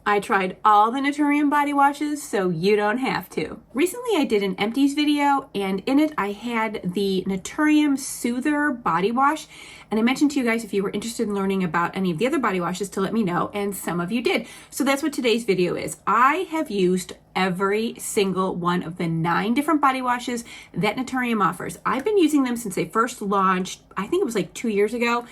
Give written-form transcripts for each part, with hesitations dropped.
I tried all the Naturium body washes, so you don't have to. Recently I did an empties video, and in it I had the Naturium Soother body wash, and I mentioned to you guys if you were interested in learning about any of the other body washes to let me know, and some of you did. So that's what today's video is. I have used every single one of the 9 different body washes that Naturium offers. I've been using them since they first launched, I think it was like 2 years ago.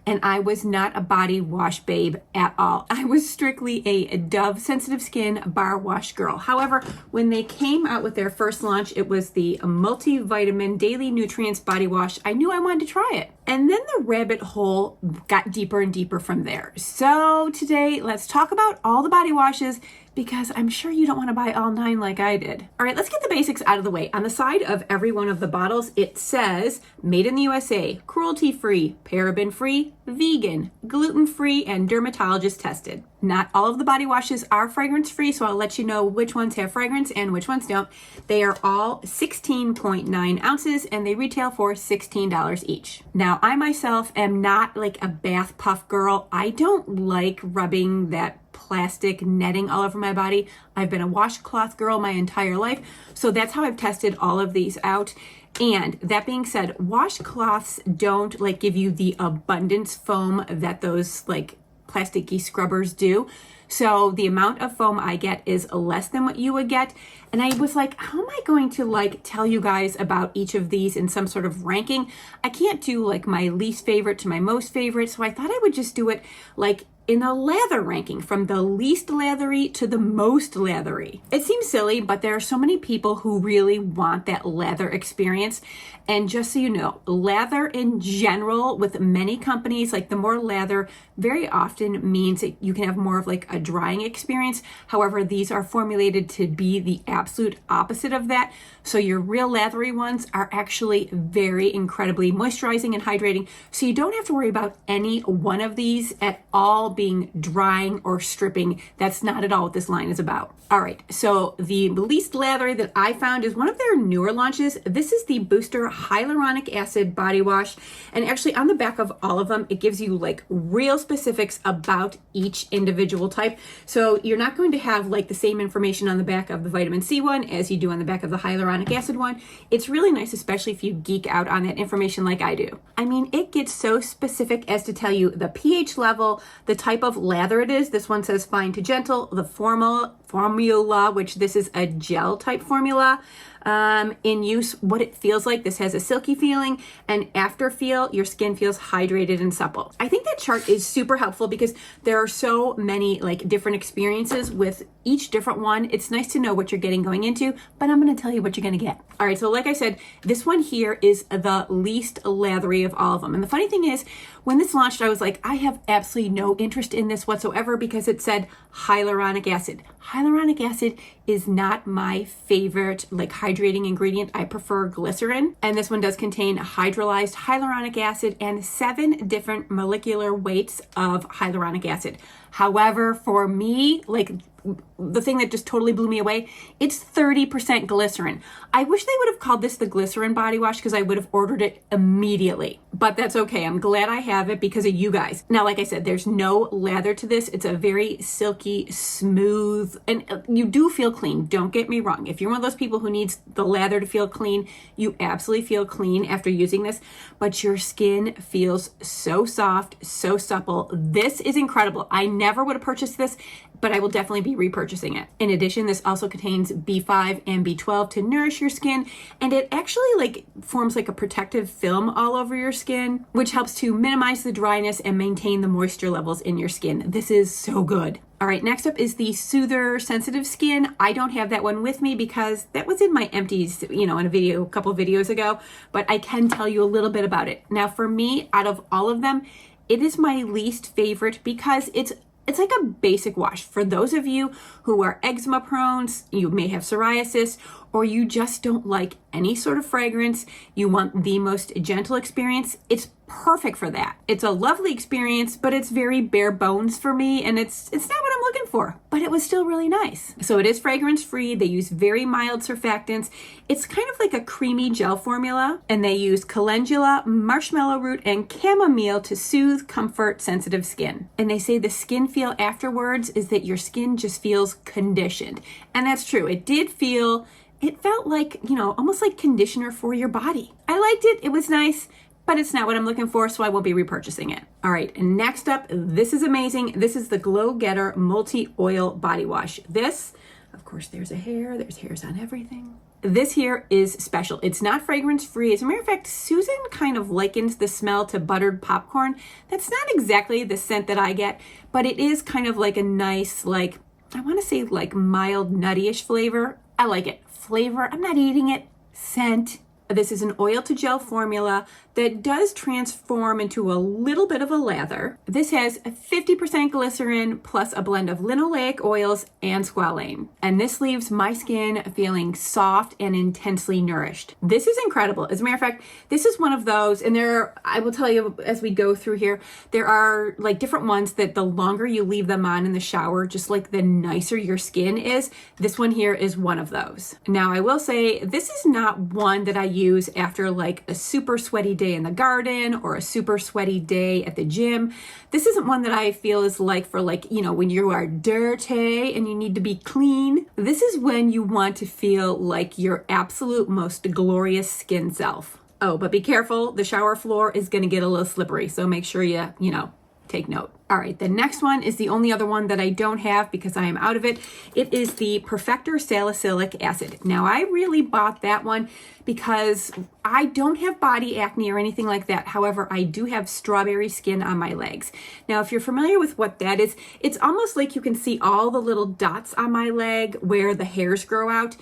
And I was not a body wash babe at all. I was strictly a Dove sensitive skin bar wash girl. However, when they came out with their first launch, it was the Multivitamin Daily Nutrients Body Wash. I knew I wanted to try it. And then the rabbit hole got deeper and deeper from there. So today, let's talk about all the body washes, because I'm sure you don't want to buy all 9 like I did. All right, let's get the basics out of the way. On the side of every one of the bottles, it says made in the USA, cruelty-free, paraben-free, vegan, gluten-free, and dermatologist tested. Not all of the body washes are fragrance-free, so I'll let you know which ones have fragrance and which ones don't. They are all 16.9 ounces, and they retail for $16 each. Now, I myself am not like a bath puff girl. I don't like rubbing that plastic netting all over my body. I've been a washcloth girl my entire life, so that's how I've tested all of these out. And that being said, washcloths don't like give you the abundance foam that those like plasticky scrubbers do. So the amount of foam I get is less than what you would get. And I was like, how am I going to like tell you guys about each of these in some sort of ranking? I can't do like my least favorite to my most favorite. So I thought I would just do it like in a lather ranking, from the least lathery to the most lathery. It seems silly, but there are so many people who really want that lather experience. And just so you know, lather in general with many companies, like the more lather very often means that you can have more of like a drying experience. However, these are formulated to be the absolute opposite of that. So your real lathery ones are actually very incredibly moisturizing and hydrating. So you don't have to worry about any one of these at all being drying or stripping. That's not at all what this line is about. All right, so the least lathery that I found is one of their newer launches. This is the Booster Hyaluronic Acid Body Wash. And actually on the back of all of them, it gives you like real specifics about each individual type. So you're not going to have like the same information on the back of the vitamin C one as you do on the back of the hyaluronic acid one. It's really nice, especially if you geek out on that information like I do. I mean, it gets so specific as to tell you the pH level, the type of lather it is. This one says fine to gentle, the formula, which this is a gel type formula. In use, what it feels like. This has a silky feeling, and after feel, your skin feels hydrated and supple. I think that chart is super helpful because there are so many like different experiences with each different one. It's nice to know what you're getting going into, but I'm going to tell you what you're going to get. All right, so like I said, this one here is the least lathery of all of them. And the funny thing is, when this launched, I was like, I have absolutely no interest in this whatsoever because it said hyaluronic acid. Hyaluronic acid is not my favorite like hydrating ingredient. I prefer glycerin. And this one does contain hydrolyzed hyaluronic acid and 7 different molecular weights of hyaluronic acid. However, for me, like the thing that just totally blew me away, it's 30% glycerin. I wish they would have called this the glycerin body wash because I would have ordered it immediately. But that's okay. I'm glad I have it because of you guys. Now, like I said, there's no lather to this. It's a very silky, smooth, and you do feel clean. Don't get me wrong. If you're one of those people who needs the lather to feel clean, you absolutely feel clean after using this, but your skin feels so soft, so supple. This is incredible. I never would have purchased this, but I will definitely be repurchasing it. In addition, this also contains B5 and B12 to nourish your skin, and it actually like forms like a protective film all over your skin, which helps to minimize the dryness and maintain the moisture levels in your skin. This is so good. All right, next up is the Soother Sensitive Skin. I don't have that one with me because that was in my empties, in a couple of videos ago, but I can tell you a little bit about it. Now, for me, out of all of them, it is my least favorite because it's like a basic wash. For those of you who are eczema prone, you may have psoriasis, or you just don't like any sort of fragrance, you want the most gentle experience, it's perfect for that. It's a lovely experience, but it's very bare bones for me, and it's not what I'm looking for, but it was still really nice. So it is fragrance free. They use very mild surfactants. It's kind of like a creamy gel formula, and they use calendula, marshmallow root, and chamomile to soothe, comfort sensitive skin. And they say the skin feel afterwards is that your skin just feels conditioned. And that's true. It felt like, almost like conditioner for your body. I liked it. It was nice, but it's not what I'm looking for, so I won't be repurchasing it. All right, and next up, this is amazing. This is the Glowgetter Multi-Oil Body Wash. This, of course, there's hairs on everything. This here is special. It's not fragrance free. As a matter of fact, Susan kind of likens the smell to buttered popcorn. That's not exactly the scent that I get, but it is kind of like a nice, I want to say mild nutty-ish flavor. I like it. Flavor, I'm not eating it. Scent. This is an oil to gel formula that does transform into a little bit of a lather. This has 50% glycerin plus a blend of linoleic oils and squalane. And this leaves my skin feeling soft and intensely nourished. This is incredible. As a matter of fact, this is one of those, and I will tell you as we go through here, there are different ones that the longer you leave them on in the shower, just the nicer your skin is. This one here is one of those. Now I will say, this is not one that I use after a super sweaty day in the garden or a super sweaty day at the gym. This isn't one that I feel is for when you are dirty and you need to be clean. This is when you want to feel like your absolute most glorious skin self. Oh, but be careful. The shower floor is going to get a little slippery. So make sure you take note. All right, the next one is the only other one that I don't have because I am out of it. It is the Perfector Salicylic Acid. Now, I really bought that one because I don't have body acne or anything like that. However, I do have strawberry skin on my legs. Now, if you're familiar with what that is, it's almost like you can see all the little dots on my leg where the hairs grow out.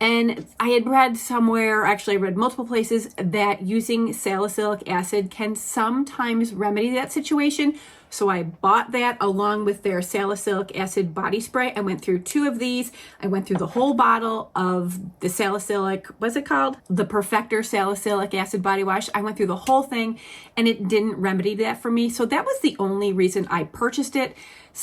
And I had read somewhere, actually I read multiple places, that using salicylic acid can sometimes remedy that situation. So I bought that along with their salicylic acid body spray. I went through 2 of these. I went through the whole bottle of the salicylic, what's it called? The Perfector Salicylic Acid Body Wash. I went through the whole thing and it didn't remedy that for me. So that was the only reason I purchased it.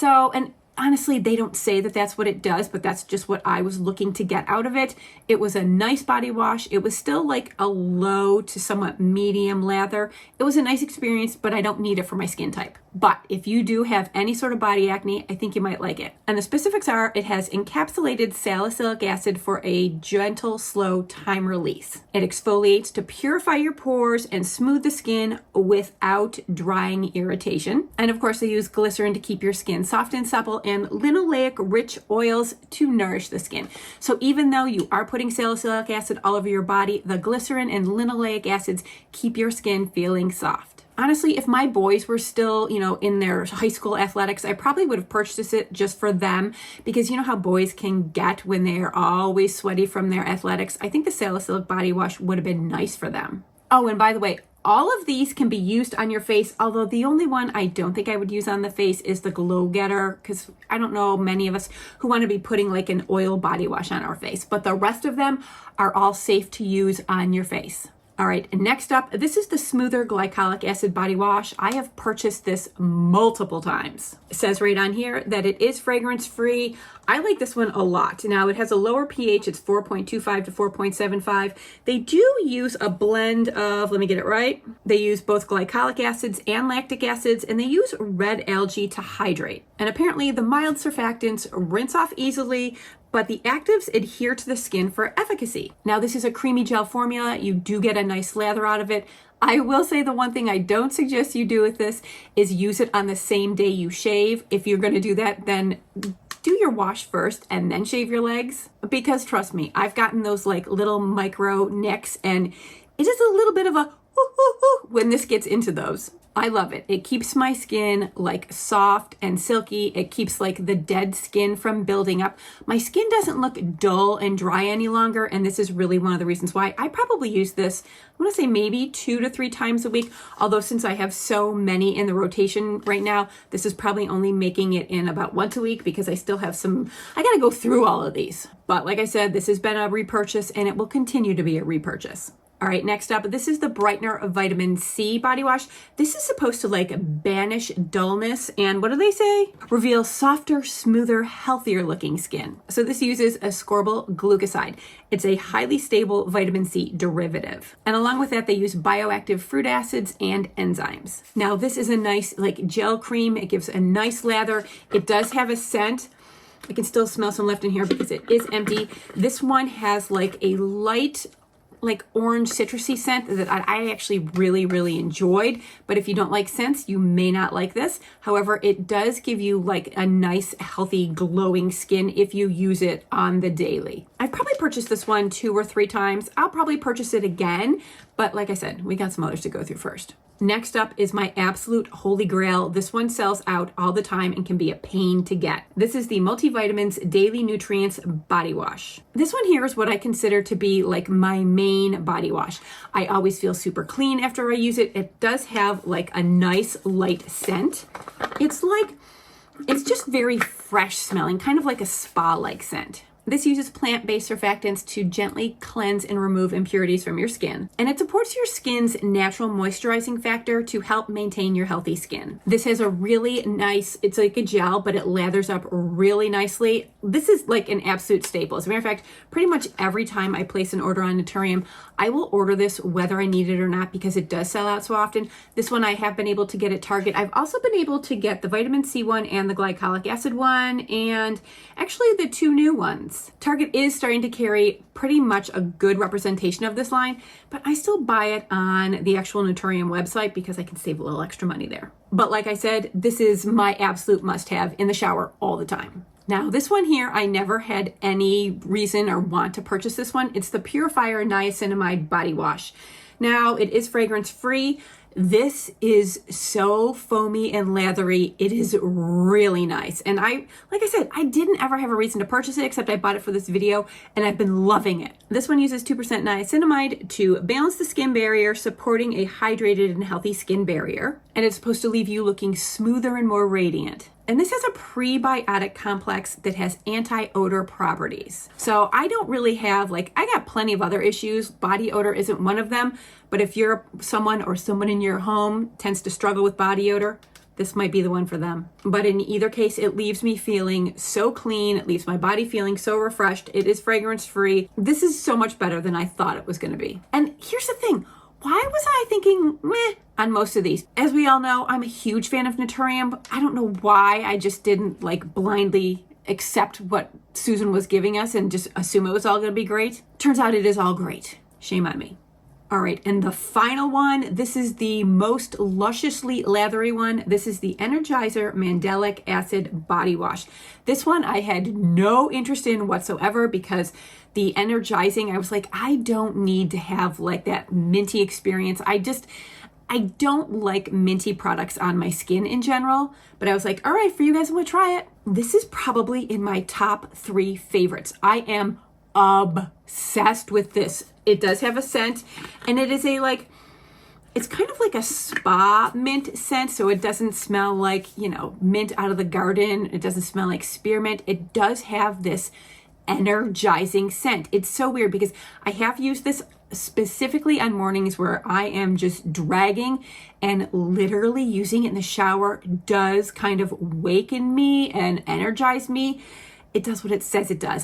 And honestly, they don't say that that's what it does, but that's just what I was looking to get out of it. It was a nice body wash. It was still a low to somewhat medium lather. It was a nice experience, but I don't need it for my skin type. But if you do have any sort of body acne, I think you might like it. And the specifics are, it has encapsulated salicylic acid for a gentle, slow time release. It exfoliates to purify your pores and smooth the skin without drying irritation. And of course, they use glycerin to keep your skin soft and supple, and linoleic rich oils to nourish the skin. So even though you are putting salicylic acid all over your body, the glycerin and linoleic acids keep your skin feeling soft. Honestly, if my boys were still, in their high school athletics, I probably would have purchased it just for them, because you know how boys can get when they're always sweaty from their athletics. I think the salicylic body wash would have been nice for them. Oh, and by the way, all of these can be used on your face, although the only one I don't think I would use on the face is the Glowgetter, because I don't know many of us who want to be putting an oil body wash on our face, but the rest of them are all safe to use on your face. All right, next up, this is the Soother Glycolic Acid Body Wash. I have purchased this multiple times. It says right on here that it is fragrance free. I like this one a lot. Now, it has a lower pH. It's 4.25 to 4.75. They do use a blend of, let me get it right. They use both glycolic acids and lactic acids, and they use red algae to hydrate. And apparently the mild surfactants rinse off easily, but the actives adhere to the skin for efficacy. Now, this is a creamy gel formula. You do get a nice lather out of it. I will say the one thing I don't suggest you do with this is use it on the same day you shave. If you're going to do that, then do your wash first and then shave your legs. Because trust me, I've gotten those little micro nicks, and it is a little bit of a when this gets into those. I love it. It keeps my skin soft and silky. It keeps the dead skin from building up. My skin doesn't look dull and dry any longer, and this is really one of the reasons why. I probably use this, I want to say maybe 2 to 3 times a week, although since I have so many in the rotation right now, this is probably only making it in about once a week, because I still have I got to go through all of these. But like I said, this has been a repurchase, and it will continue to be a repurchase. All right, next up, this is the Brightener Vitamin C Body Wash. This is supposed to like banish dullness and what do they say? Reveal softer, smoother, healthier looking skin. So this uses ascorbyl glucoside. It's a highly stable vitamin C derivative. And along with that, they use bioactive fruit acids and enzymes. Now, this is a nice like gel cream. It gives a nice lather. It does have a scent. I can still smell some left in here because it is empty. This one has like a light like orange citrusy scent that I actually really enjoyed. But if you don't like scents, you may not like this. However, it does give you like a nice, healthy, glowing skin if you use it on the daily. I've probably purchased this one 2 or 3 times. I'll probably purchase it again. But like I said, we got some others to go through first. Next up is my absolute holy grail. This one sells out all the time and can be a pain to get. This is the Multivitamins Daily Nutrients Body Wash. This one here is what I consider to be like my main body wash. I always feel super clean after I use it. It does have like a nice light scent. It's just very fresh smelling, kind of like a spa-like scent. This uses plant-based surfactants to gently cleanse and remove impurities from your skin. And it supports your skin's natural moisturizing factor to help maintain your healthy skin. This has a really nice, it's like a gel, but it lathers up really nicely. This is like an absolute staple. As a matter of fact, pretty much every time I place an order on Naturium, I will order this whether I need it or not because it does sell out so often. This one I have been able to get at Target. I've also been able to get the vitamin C one and the glycolic acid one, and actually the 2 new ones. Target is starting to carry pretty much a good representation of this line, but I still buy it on the actual Naturium website because I can save a little extra money there. But like I said, this is my absolute must-have in the shower all the time. Now, this one here, I never had any reason or want to purchase this one. It's the Purifier Niacinamide Body Wash. Now, it is fragrance-free. This is so foamy and lathery. It is really nice. And like I said, I didn't ever have a reason to purchase it except I bought it for this video and I've been loving it. This one uses 2% niacinamide to balance the skin barrier, supporting a hydrated and healthy skin barrier. And it's supposed to leave you looking smoother and more radiant. And this has a prebiotic complex that has anti-odor properties. So I don't really have, I got plenty of other issues. Body odor isn't one of them. But if you're someone in your home tends to struggle with body odor, this might be the one for them. But in either case, it leaves me feeling so clean. It leaves my body feeling so refreshed. It is fragrance-free. This is so much better than I thought it was going to be. And here's the thing. Why was I thinking meh on most of these? As we all know, I'm a huge fan of Naturium. I don't know why I just didn't blindly accept what Susan was giving us and just assume it was all going to be great. Turns out it is all great. Shame on me. All right, and the final one, this is the most lusciously lathery one. This is the Energizer Mandelic Acid Body Wash. This one I had no interest in whatsoever because the energizing, I was like, I don't need to have that minty experience. I don't like minty products on my skin in general, but I was like, all right, for you guys, I'm gonna try it. This is probably in my top 3 favorites. I am obsessed with this. It does have a scent, and it is it's kind of like a spa mint scent, so it doesn't smell like, mint out of the garden. It doesn't smell like spearmint. It does have this energizing scent. It's so weird because I have used this specifically on mornings where I am just dragging, and literally using it in the shower does kind of waken me and energize me. It does what it says it does.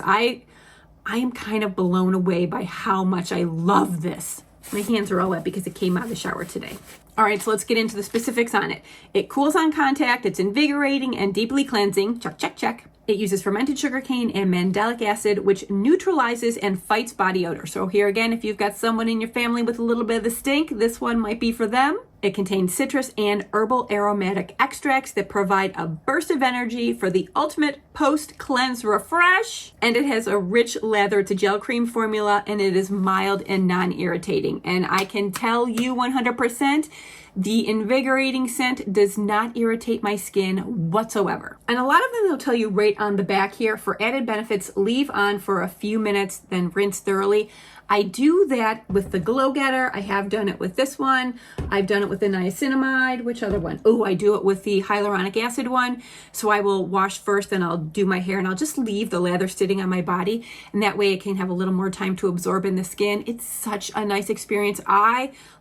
I am kind of blown away by how much I love this. My hands are all wet because it came out of the shower today. All right, so let's get into the specifics on it. It cools on contact, it's invigorating and deeply cleansing. Check, check, check. It uses fermented sugarcane and mandelic acid, which neutralizes and fights body odor. So here again, if you've got someone in your family with a little bit of the stink, this one might be for them. It contains citrus and herbal aromatic extracts that provide a burst of energy for the ultimate post-cleanse refresh. And it has a rich lather. It's a gel cream formula, and it is mild and non-irritating. And I can tell you 100% The invigorating scent does not irritate my skin whatsoever. And a lot of them they'll tell you right on the back here, for added benefits, leave on for a few minutes, then rinse thoroughly. I do that with the Glowgetter. I have done it with this one. I've done it with the Niacinamide. Which other one? Oh, I do it with the hyaluronic acid one. So I will wash first, then I'll do my hair, and I'll just leave the lather sitting on my body. And that way it can have a little more time to absorb in the skin. It's such a nice experience.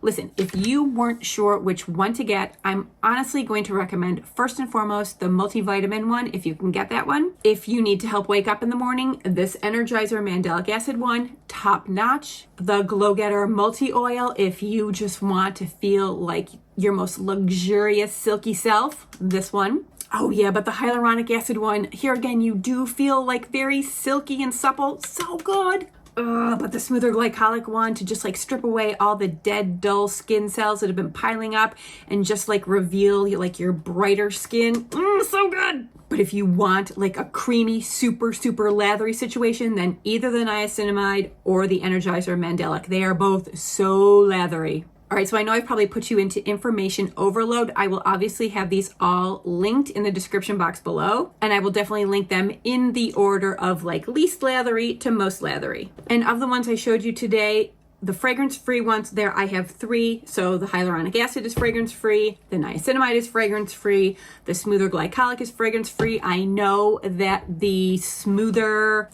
Listen, if you weren't sure which one to get, I'm honestly going to recommend first and foremost the multivitamin one, if you can get that one. If you need to help wake up in the morning, this Energizer Mandelic acid one, top notch. The Glowgetter Multi-Oil, if you just want to feel like your most luxurious silky self, this one. Oh yeah, but the hyaluronic acid one, here again, you do feel like very silky and supple, so good. But the smoother glycolic one, to just like strip away all the dead, dull skin cells that have been piling up and just like reveal like your brighter skin. So good. But if you want like a creamy, super lathery situation, then either the Niacinamide or the Energizer Mandelic. They are both so lathery. All right, so I know I've probably put you into information overload. I will obviously have these all linked in the description box below, and I will definitely link them in the order of like least lathery to most lathery. And of the ones I showed you today, the fragrance-free ones, there I have 3. So the hyaluronic acid is fragrance-free, the niacinamide is fragrance-free, the smoother glycolic is fragrance-free. I know that the Soother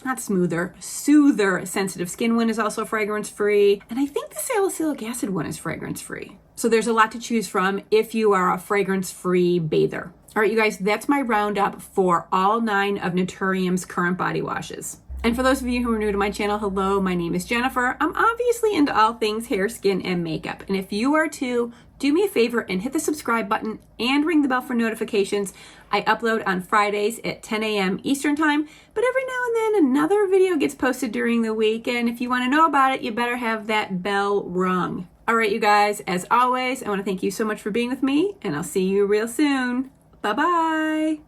sensitive skin one is also fragrance-free. And I think the salicylic acid one is fragrance-free. So there's a lot to choose from if you are a fragrance-free bather. All right, you guys, that's my roundup for all 9 of Naturium's current body washes. And for those of you who are new to my channel, hello, my name is Jennifer. I'm obviously into all things hair, skin, and makeup. And if you are too, do me a favor and hit the subscribe button and ring the bell for notifications. I upload on Fridays at 10 a.m. Eastern time, but every now and then another video gets posted during the week. And if you want to know about it, you better have that bell rung. All right, you guys, as always, I want to thank you so much for being with me, and I'll see you real soon. Bye-bye.